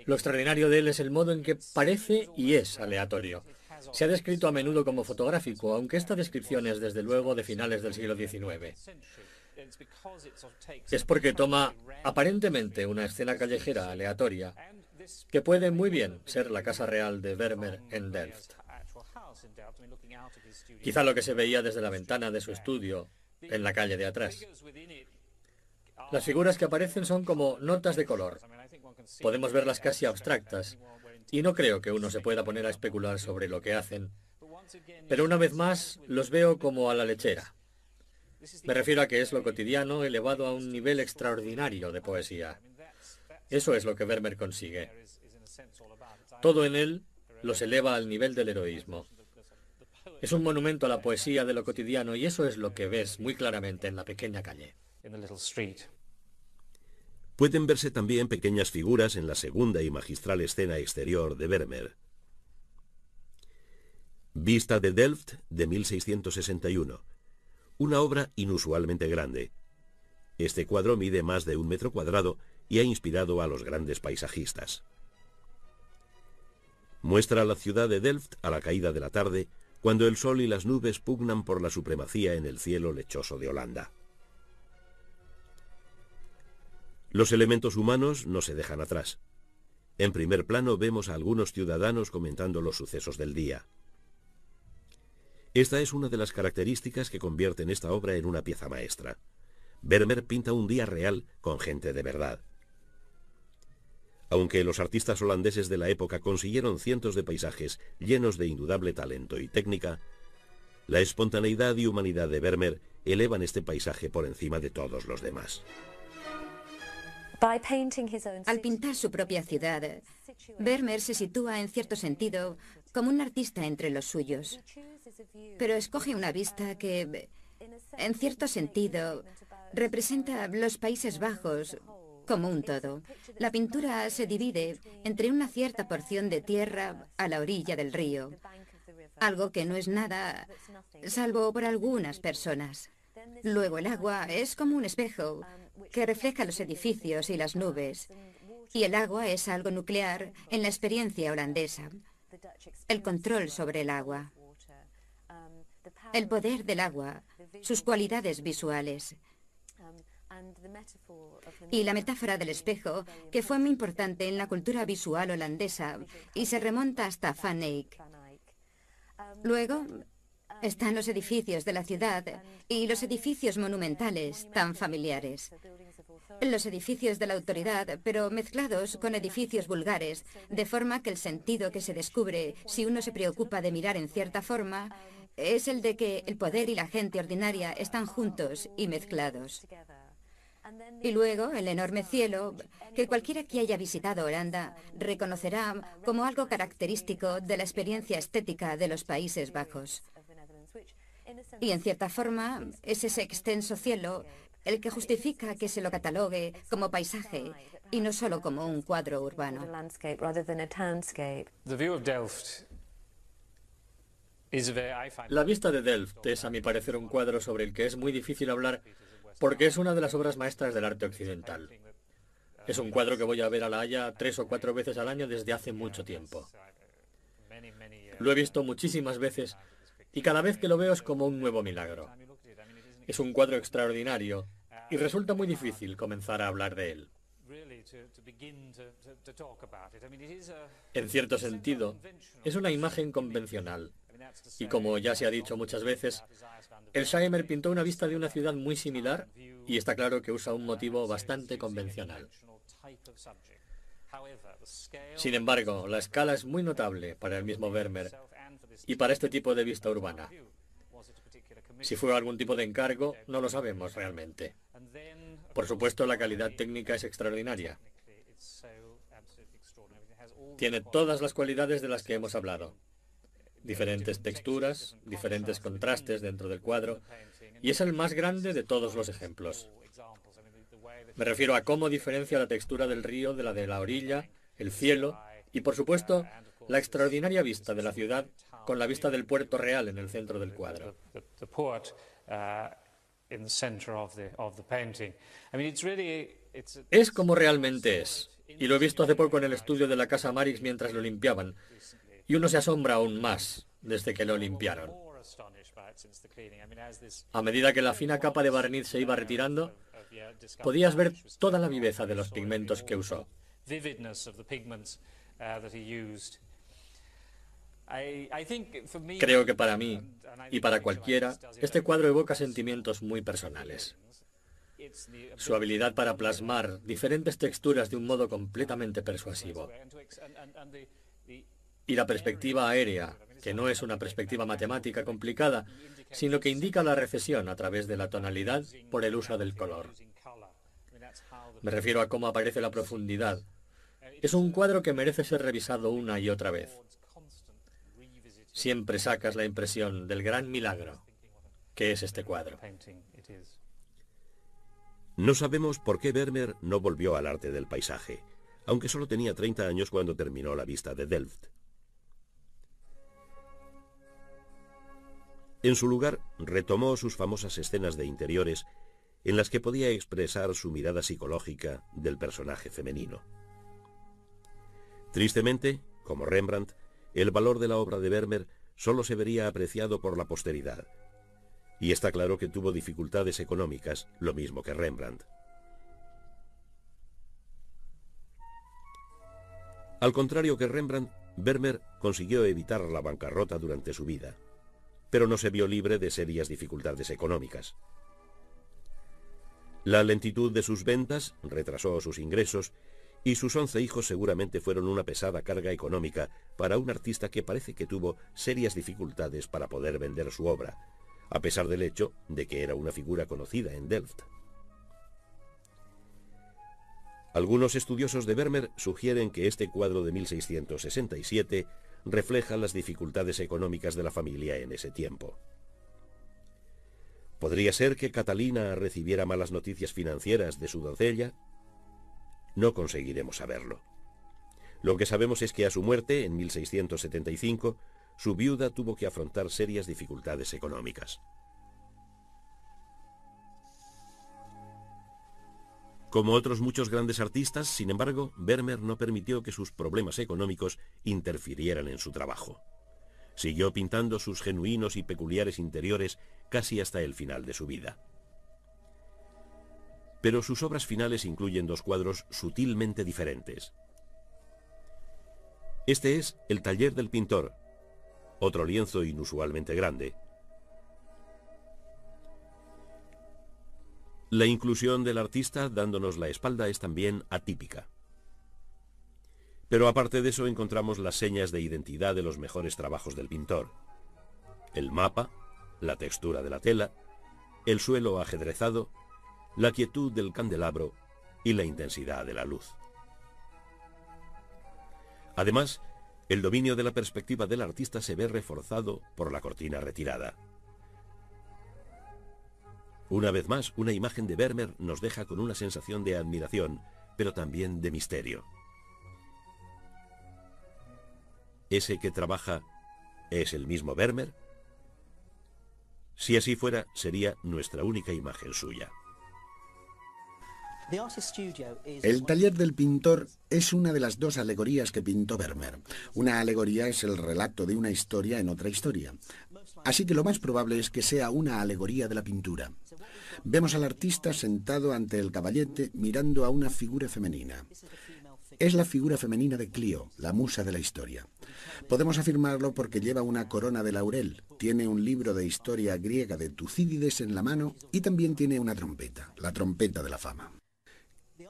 Lo extraordinario de él es el modo en que parece y es aleatorio. Se ha descrito a menudo como fotográfico, aunque esta descripción es desde luego de finales del siglo XIX. Es porque toma aparentemente una escena callejera aleatoria, que puede muy bien ser la casa real de Vermeer en Delft. Quizá lo que se veía desde la ventana de su estudio en la calle de atrás. Las figuras que aparecen son como notas de color. Podemos verlas casi abstractas, y no creo que uno se pueda poner a especular sobre lo que hacen, pero una vez más los veo como a la lechera. Me refiero a que es lo cotidiano elevado a un nivel extraordinario de poesía. Eso es lo que Vermeer consigue. Todo en él los eleva al nivel del heroísmo. Es un monumento a la poesía de lo cotidiano y eso es lo que ves muy claramente en la pequeña calle. Pueden verse también pequeñas figuras en la segunda y magistral escena exterior de Vermeer. Vista de Delft de 1661. Una obra inusualmente grande. Este cuadro mide más de 1 metro cuadrado y ha inspirado a los grandes paisajistas. Muestra la ciudad de Delft a la caída de la tarde, cuando el sol y las nubes pugnan por la supremacía en el cielo lechoso de Holanda. Los elementos humanos no se dejan atrás. En primer plano vemos a algunos ciudadanos comentando los sucesos del día. Esta es una de las características que convierten esta obra en una pieza maestra. Vermeer pinta un día real con gente de verdad. Aunque los artistas holandeses de la época consiguieron cientos de paisajes llenos de indudable talento y técnica, la espontaneidad y humanidad de Vermeer elevan este paisaje por encima de todos los demás. Al pintar su propia ciudad, Vermeer se sitúa en cierto sentido como un artista entre los suyos, pero escoge una vista que, en cierto sentido, representa los Países Bajos como un todo. La pintura se divide entre una cierta porción de tierra a la orilla del río, algo que no es nada, salvo por algunas personas. Luego el agua es como un espejo que refleja los edificios y las nubes. Y el agua es algo nuclear en la experiencia holandesa. El control sobre el agua. El poder del agua, sus cualidades visuales. Y la metáfora del espejo, que fue muy importante en la cultura visual holandesa y se remonta hasta Van Eyck. Luego están los edificios de la ciudad y los edificios monumentales tan familiares. Los edificios de la autoridad, pero mezclados con edificios vulgares, de forma que el sentido que se descubre si uno se preocupa de mirar en cierta forma es el de que el poder y la gente ordinaria están juntos y mezclados. Y luego el enorme cielo, que cualquiera que haya visitado Holanda reconocerá como algo característico de la experiencia estética de los Países Bajos. Y en cierta forma es ese extenso cielo el que justifica que se lo catalogue como paisaje y no solo como un cuadro urbano. La vista de Delft es, a mi parecer, un cuadro sobre el que es muy difícil hablar porque es una de las obras maestras del arte occidental. Es un cuadro que voy a ver a La Haya 3 o 4 veces al año desde hace mucho tiempo. Lo he visto muchísimas veces y cada vez que lo veo es como un nuevo milagro. Es un cuadro extraordinario y resulta muy difícil comenzar a hablar de él. En cierto sentido, es una imagen convencional. Y como ya se ha dicho muchas veces, Elsheimer pintó una vista de una ciudad muy similar y está claro que usa un motivo bastante convencional. Sin embargo, la escala es muy notable para el mismo Vermeer y para este tipo de vista urbana. Si fue algún tipo de encargo, no lo sabemos realmente. Por supuesto, la calidad técnica es extraordinaria. Tiene todas las cualidades de las que hemos hablado. Diferentes texturas, diferentes contrastes dentro del cuadro, y es el más grande de todos los ejemplos. Me refiero a cómo diferencia la textura del río de la orilla, el cielo, y por supuesto, la extraordinaria vista de la ciudad con la vista del puerto real en el centro del cuadro. Es como realmente es, y lo he visto hace poco en el estudio de la Casa Marix mientras lo limpiaban, y uno se asombra aún más desde que lo limpiaron. A medida que la fina capa de barniz se iba retirando, podías ver toda la viveza de los pigmentos que usó. Creo que para mí, y para cualquiera, este cuadro evoca sentimientos muy personales. Su habilidad para plasmar diferentes texturas de un modo completamente persuasivo. Y la perspectiva aérea, que no es una perspectiva matemática complicada, sino que indica la recesión a través de la tonalidad por el uso del color. Me refiero a cómo aparece la profundidad. Es un cuadro que merece ser revisado una y otra vez. Siempre sacas la impresión del gran milagro que es este cuadro. No sabemos por qué Vermeer no volvió al arte del paisaje, aunque solo tenía 30 años cuando terminó la vista de Delft. En su lugar, retomó sus famosas escenas de interiores en las que podía expresar su mirada psicológica del personaje femenino. Tristemente, como Rembrandt, el valor de la obra de Vermeer solo se vería apreciado por la posteridad. Y está claro que tuvo dificultades económicas, lo mismo que Rembrandt. Al contrario que Rembrandt, Vermeer consiguió evitar la bancarrota durante su vida, pero no se vio libre de serias dificultades económicas. La lentitud de sus ventas retrasó sus ingresos y sus 11 hijos seguramente fueron una pesada carga económica para un artista que parece que tuvo serias dificultades para poder vender su obra, a pesar del hecho de que era una figura conocida en Delft. Algunos estudiosos de Vermeer sugieren que este cuadro de 1667 refleja las dificultades económicas de la familia en ese tiempo. ¿Podría ser que Catalina recibiera malas noticias financieras de su doncella? No conseguiremos saberlo. Lo que sabemos es que a su muerte, en 1675, su viuda tuvo que afrontar serias dificultades económicas. Como otros muchos grandes artistas, sin embargo, Vermeer no permitió que sus problemas económicos interfirieran en su trabajo. Siguió pintando sus genuinos y peculiares interiores casi hasta el final de su vida. Pero sus obras finales incluyen dos cuadros sutilmente diferentes. Este es El taller del pintor, otro lienzo inusualmente grande. La inclusión del artista dándonos la espalda es también atípica. Pero aparte de eso encontramos las señas de identidad de los mejores trabajos del pintor. El mapa, la textura de la tela, el suelo ajedrezado, la quietud del candelabro y la intensidad de la luz. Además, el dominio de la perspectiva del artista se ve reforzado por la cortina retirada. Una vez más, una imagen de Vermeer nos deja con una sensación de admiración, pero también de misterio. ¿Ese que trabaja es el mismo Vermeer? Si así fuera, sería nuestra única imagen suya. El taller del pintor es una de las dos alegorías que pintó Vermeer. Una alegoría es el relato de una historia en otra historia. Así que lo más probable es que sea una alegoría de la pintura. Vemos al artista sentado ante el caballete mirando a una figura femenina. Es la figura femenina de Clio, la musa de la historia. Podemos afirmarlo porque lleva una corona de laurel, tiene un libro de historia griega de Tucídides en la mano y también tiene una trompeta, la trompeta de la fama.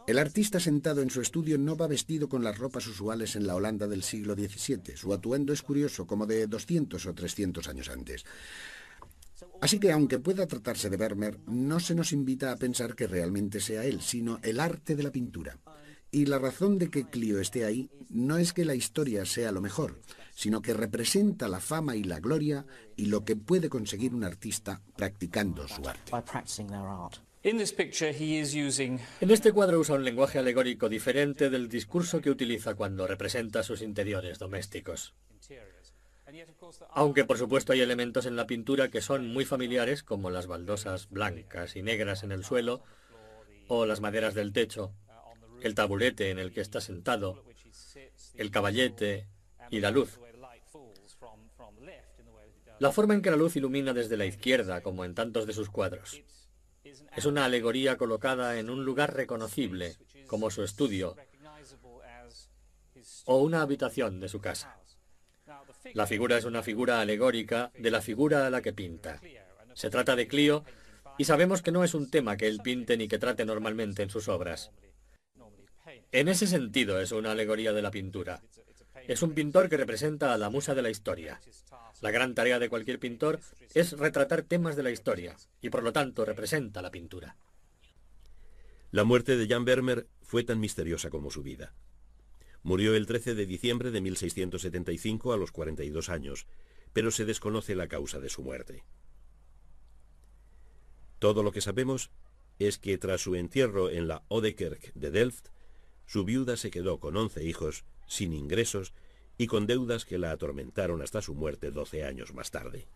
El artista sentado en su estudio no va vestido con las ropas usuales en la Holanda del siglo XVII. Su atuendo es curioso, como de 200 o 300 años antes. Así que, aunque pueda tratarse de Vermeer, no se nos invita a pensar que realmente sea él, sino el arte de la pintura. Y la razón de que Clio esté ahí no es que la historia sea lo mejor, sino que representa la fama y la gloria y lo que puede conseguir un artista practicando su arte. En este cuadro usa un lenguaje alegórico diferente del discurso que utiliza cuando representa sus interiores domésticos. Aunque por supuesto hay elementos en la pintura que son muy familiares, como las baldosas blancas y negras en el suelo, o las maderas del techo, el taburete en el que está sentado, el caballete y la luz. La forma en que la luz ilumina desde la izquierda, como en tantos de sus cuadros. Es una alegoría colocada en un lugar reconocible, como su estudio, o una habitación de su casa. La figura es una figura alegórica de la figura a la que pinta. Se trata de Clio, y sabemos que no es un tema que él pinte ni que trate normalmente en sus obras. En ese sentido es una alegoría de la pintura. Es un pintor que representa a la musa de la historia. La gran tarea de cualquier pintor es retratar temas de la historia, y por lo tanto representa la pintura. La muerte de Jan Vermeer fue tan misteriosa como su vida. Murió el 13 de diciembre de 1675 a los 42 años, pero se desconoce la causa de su muerte. Todo lo que sabemos es que tras su entierro en la Oudekerk de Delft, su viuda se quedó con 11 hijos, sin ingresos y con deudas que la atormentaron hasta su muerte 12 años más tarde.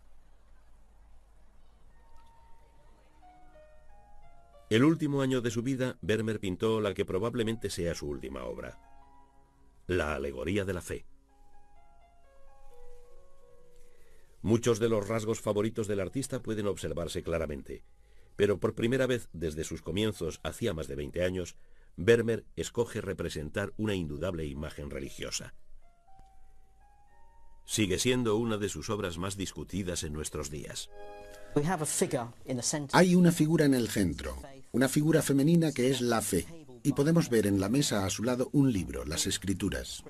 El último año de su vida, Vermeer pintó la que probablemente sea su última obra, la alegoría de la fe. Muchos de los rasgos favoritos del artista pueden observarse claramente, Pero por primera vez desde sus comienzos, hacía más de 20 años, Vermeer escoge representar una indudable imagen religiosa. Sigue siendo una de sus obras más discutidas en nuestros días. Hay una figura en el centro, una figura femenina que es la fe, y podemos ver en la mesa a su lado un libro, las Escrituras.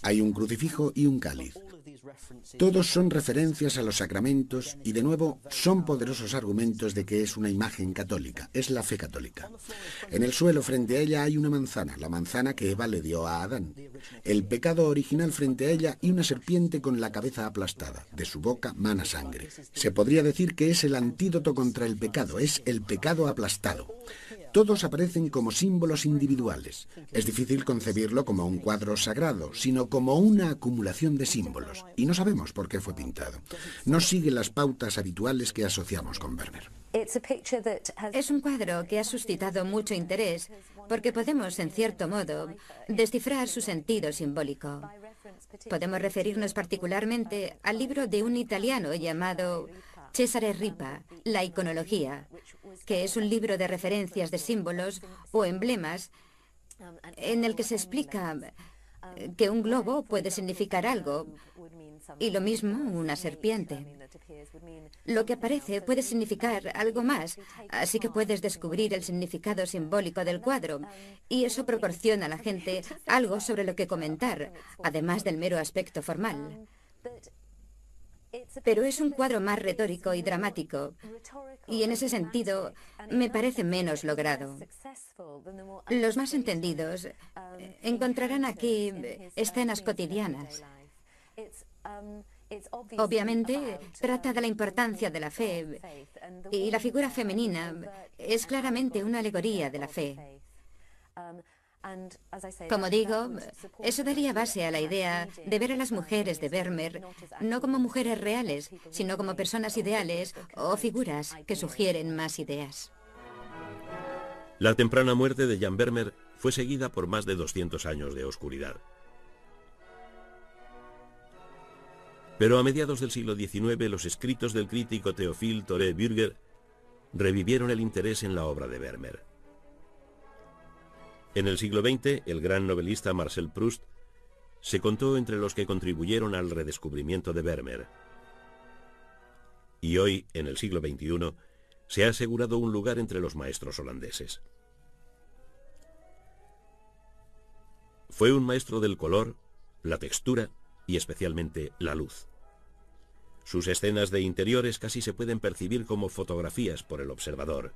Hay un crucifijo y un cáliz. Todos son referencias a los sacramentos y, de nuevo, son poderosos argumentos de que es una imagen católica, es la fe católica. En el suelo frente a ella hay una manzana, la manzana que Eva le dio a Adán. El pecado original frente a ella y una serpiente con la cabeza aplastada. De su boca mana sangre. Se podría decir que es el antídoto contra el pecado, es el pecado aplastado. Todos aparecen como símbolos individuales. Es difícil concebirlo como un cuadro sagrado, sino como una acumulación de símbolos. Y no sabemos por qué fue pintado. No sigue las pautas habituales que asociamos con Vermeer. Es un cuadro que ha suscitado mucho interés porque podemos, en cierto modo, descifrar su sentido simbólico. Podemos referirnos particularmente al libro de un italiano llamado Cesare Ripa, La iconología, que es un libro de referencias de símbolos o emblemas en el que se explica que un globo puede significar algo y lo mismo una serpiente. Lo que aparece puede significar algo más, así que puedes descubrir el significado simbólico del cuadro y eso proporciona a la gente algo sobre lo que comentar, además del mero aspecto formal. Pero es un cuadro más retórico y dramático, y en ese sentido me parece menos logrado. Los más entendidos encontrarán aquí escenas cotidianas. Obviamente trata de la importancia de la fe, y la figura femenina es claramente una alegoría de la fe. Como digo, eso daría base a la idea de ver a las mujeres de Vermeer no como mujeres reales, sino como personas ideales o figuras que sugieren más ideas. La temprana muerte de Jan Vermeer fue seguida por más de 200 años de oscuridad. Pero a mediados del siglo XIX, los escritos del crítico Théophile Thoré-Bürger revivieron el interés en la obra de Vermeer. En el siglo XX, el gran novelista Marcel Proust se contó entre los que contribuyeron al redescubrimiento de Vermeer. Y hoy, en el siglo XXI, se ha asegurado un lugar entre los maestros holandeses. Fue un maestro del color, la textura y especialmente la luz. Sus escenas de interiores casi se pueden percibir como fotografías por el observador,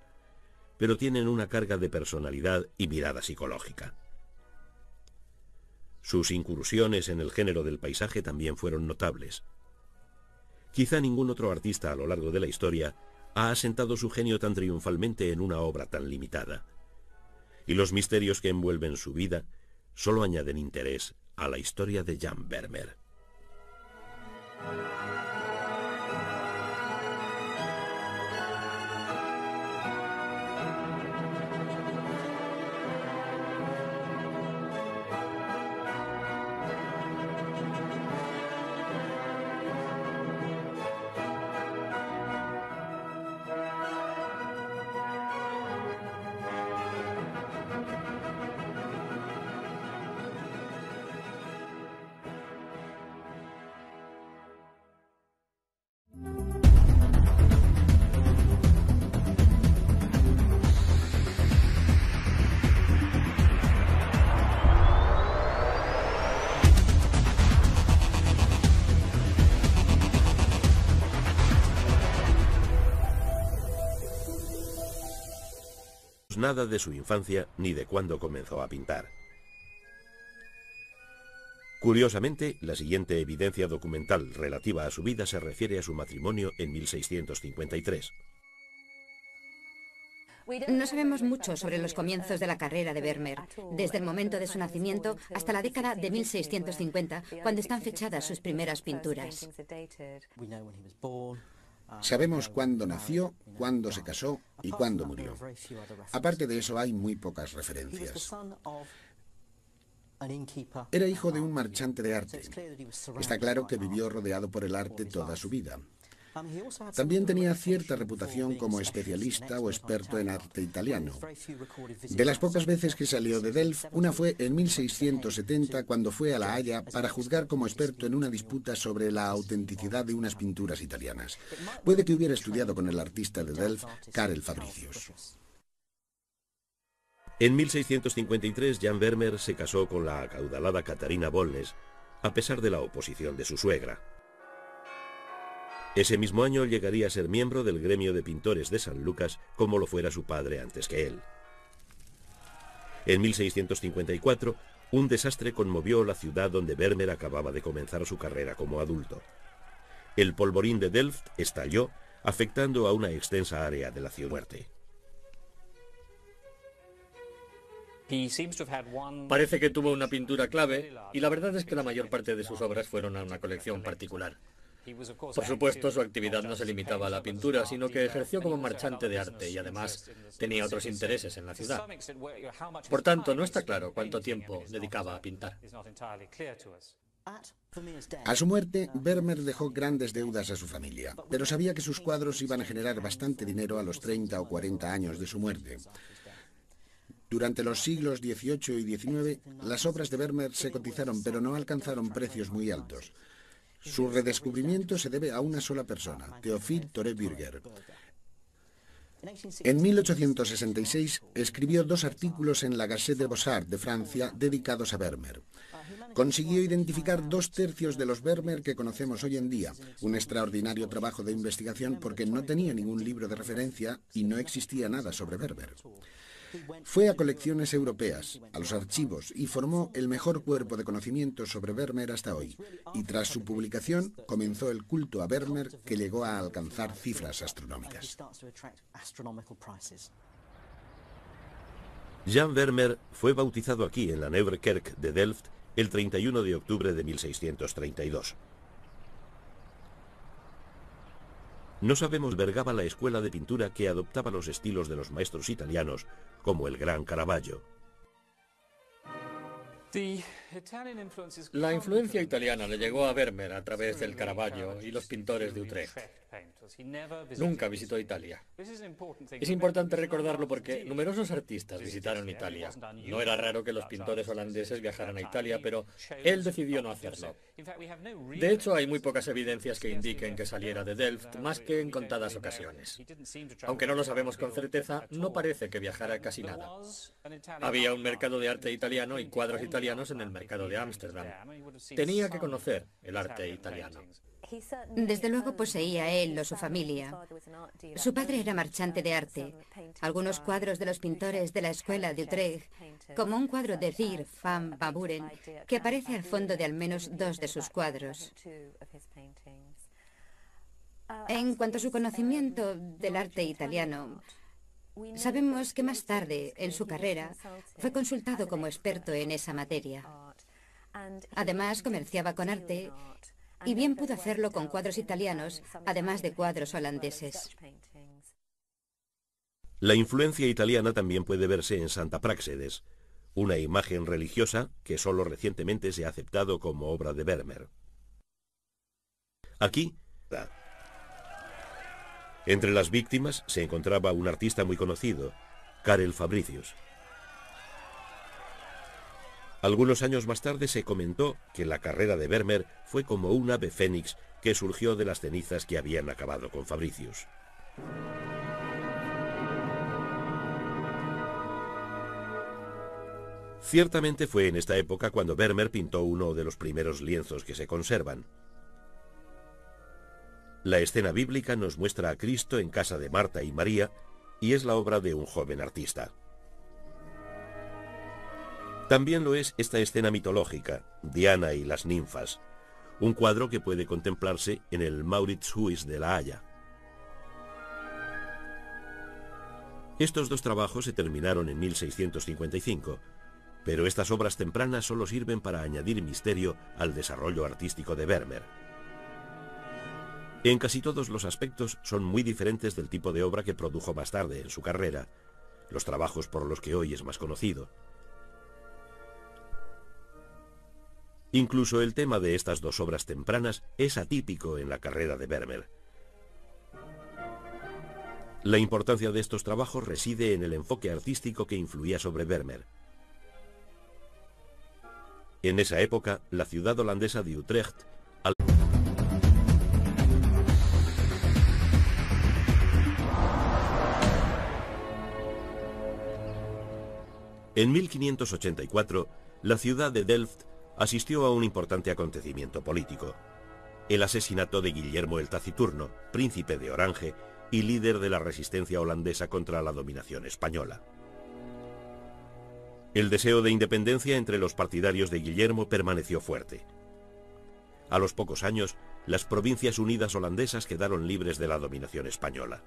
pero tienen una carga de personalidad y mirada psicológica. Sus incursiones en el género del paisaje también fueron notables. Quizá ningún otro artista a lo largo de la historia ha asentado su genio tan triunfalmente en una obra tan limitada. Y los misterios que envuelven su vida solo añaden interés a la historia de Jan Vermeer. Nada de su infancia ni de cuándo comenzó a pintar. Curiosamente, la siguiente evidencia documental relativa a su vida se refiere a su matrimonio en 1653. No sabemos mucho sobre los comienzos de la carrera de Vermeer, desde el momento de su nacimiento hasta la década de 1650, cuando están fechadas sus primeras pinturas. Sabemos cuándo nació, cuándo se casó y cuándo murió. Aparte de eso, hay muy pocas referencias. Era hijo de un marchante de arte. Está claro que vivió rodeado por el arte toda su vida. También tenía cierta reputación como especialista o experto en arte italiano. De las pocas veces que salió de Delft, una fue en 1670 cuando fue a La Haya para juzgar como experto en una disputa sobre la autenticidad de unas pinturas italianas. Puede que hubiera estudiado con el artista de Delft, Karel Fabricius. En 1653, Jan Vermeer se casó con la acaudalada Catarina Bolnes, a pesar de la oposición de su suegra. Ese mismo año llegaría a ser miembro del gremio de pintores de San Lucas, como lo fuera su padre antes que él. En 1654, un desastre conmovió la ciudad donde Vermeer acababa de comenzar su carrera como adulto. El polvorín de Delft estalló, afectando a una extensa área de la ciudad. Parece que tuvo una pintura clave, y la verdad es que la mayor parte de sus obras fueron a una colección particular. Por supuesto, su actividad no se limitaba a la pintura, sino que ejerció como marchante de arte y además tenía otros intereses en la ciudad. Por tanto, no está claro cuánto tiempo dedicaba a pintar. A su muerte, Vermeer dejó grandes deudas a su familia, pero sabía que sus cuadros iban a generar bastante dinero a los 30 o 40 años de su muerte. Durante los siglos XVIII y XIX, las obras de Vermeer se cotizaron, pero no alcanzaron precios muy altos. Su redescubrimiento se debe a una sola persona, Théophile Thoré-Bürger. En 1866 escribió 2 artículos en la Gazette des Beaux-Arts de Francia dedicados a Vermeer. Consiguió identificar 2/3 de los Vermeer que conocemos hoy en día, un extraordinario trabajo de investigación porque no tenía ningún libro de referencia y no existía nada sobre Vermeer. Fue a colecciones europeas, a los archivos y formó el mejor cuerpo de conocimiento sobre Vermeer hasta hoy. Y tras su publicación comenzó el culto a Vermeer que llegó a alcanzar cifras astronómicas. Jan Vermeer fue bautizado aquí en la Nieuwe Kerk de Delft el 31 de octubre de 1632. No sabemos si albergaba la escuela de pintura que adoptaba los estilos de los maestros italianos, como el gran Caravaggio. La influencia italiana le llegó a Vermeer a través del Caravaggio y los pintores de Utrecht. Nunca visitó Italia. Es importante recordarlo porque numerosos artistas visitaron Italia. No era raro que los pintores holandeses viajaran a Italia, pero él decidió no hacerlo. De hecho, hay muy pocas evidencias que indiquen que saliera de Delft, más que en contadas ocasiones. Aunque no lo sabemos con certeza, no parece que viajara casi nada. Había un mercado de arte italiano y cuadros italianos en el mercado de Ámsterdam. Tenía que conocer el arte italiano. Desde luego poseía él o su familia. Su padre era marchante de arte. Algunos cuadros de los pintores de la escuela de Utrecht, como un cuadro de Dier van Baburen, que aparece al fondo de al menos 2 de sus cuadros. En cuanto a su conocimiento del arte italiano, sabemos que más tarde, en su carrera, fue consultado como experto en esa materia. Además, comerciaba con arte y bien pudo hacerlo con cuadros italianos, además de cuadros holandeses. La influencia italiana también puede verse en Santa Práxedes, una imagen religiosa que solo recientemente se ha aceptado como obra de Vermeer. Aquí, entre las víctimas se encontraba un artista muy conocido, Karel Fabricius. Algunos años más tarde se comentó que la carrera de Vermeer fue como un ave fénix que surgió de las cenizas que habían acabado con Fabricius. Ciertamente fue en esta época cuando Vermeer pintó uno de los primeros lienzos que se conservan. La escena bíblica nos muestra a Cristo en casa de Marta y María y es la obra de un joven artista. También lo es esta escena mitológica, Diana y las ninfas, un cuadro que puede contemplarse en el Mauritshuis de La Haya. Estos 2 trabajos se terminaron en 1655, pero estas obras tempranas solo sirven para añadir misterio al desarrollo artístico de Vermeer. En casi todos los aspectos son muy diferentes del tipo de obra que produjo más tarde en su carrera, los trabajos por los que hoy es más conocido. Incluso el tema de estas 2 obras tempranas es atípico en la carrera de Vermeer. La importancia de estos trabajos reside en el enfoque artístico que influía sobre Vermeer. En esa época, la ciudad holandesa de Utrecht En 1584, la ciudad de Delft asistió a un importante acontecimiento político: el asesinato de Guillermo el Taciturno, príncipe de Orange y líder de la resistencia holandesa contra la dominación española. El deseo de independencia entre los partidarios de Guillermo permaneció fuerte. A los pocos años, las Provincias Unidas holandesas quedaron libres de la dominación española.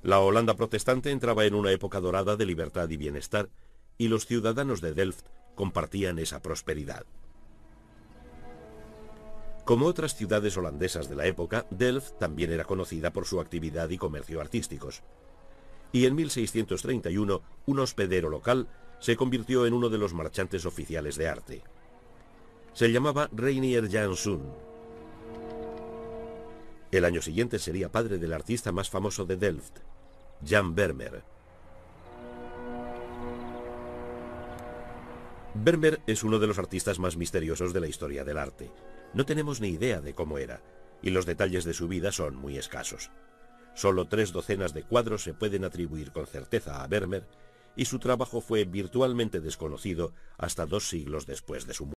La Holanda protestante entraba en una época dorada de libertad y bienestar, y los ciudadanos de Delft compartían esa prosperidad. Como otras ciudades holandesas de la época, Delft también era conocida por su actividad y comercio artísticos. Y en 1631, un hospedero local se convirtió en uno de los marchantes oficiales de arte. Se llamaba Reinier Janszoon. El año siguiente sería padre del artista más famoso de Delft, Jan Vermeer. Vermeer es uno de los artistas más misteriosos de la historia del arte. No tenemos ni idea de cómo era, y los detalles de su vida son muy escasos. Solo 3 docenas de cuadros se pueden atribuir con certeza a Vermeer, y su trabajo fue virtualmente desconocido hasta 2 siglos después de su muerte.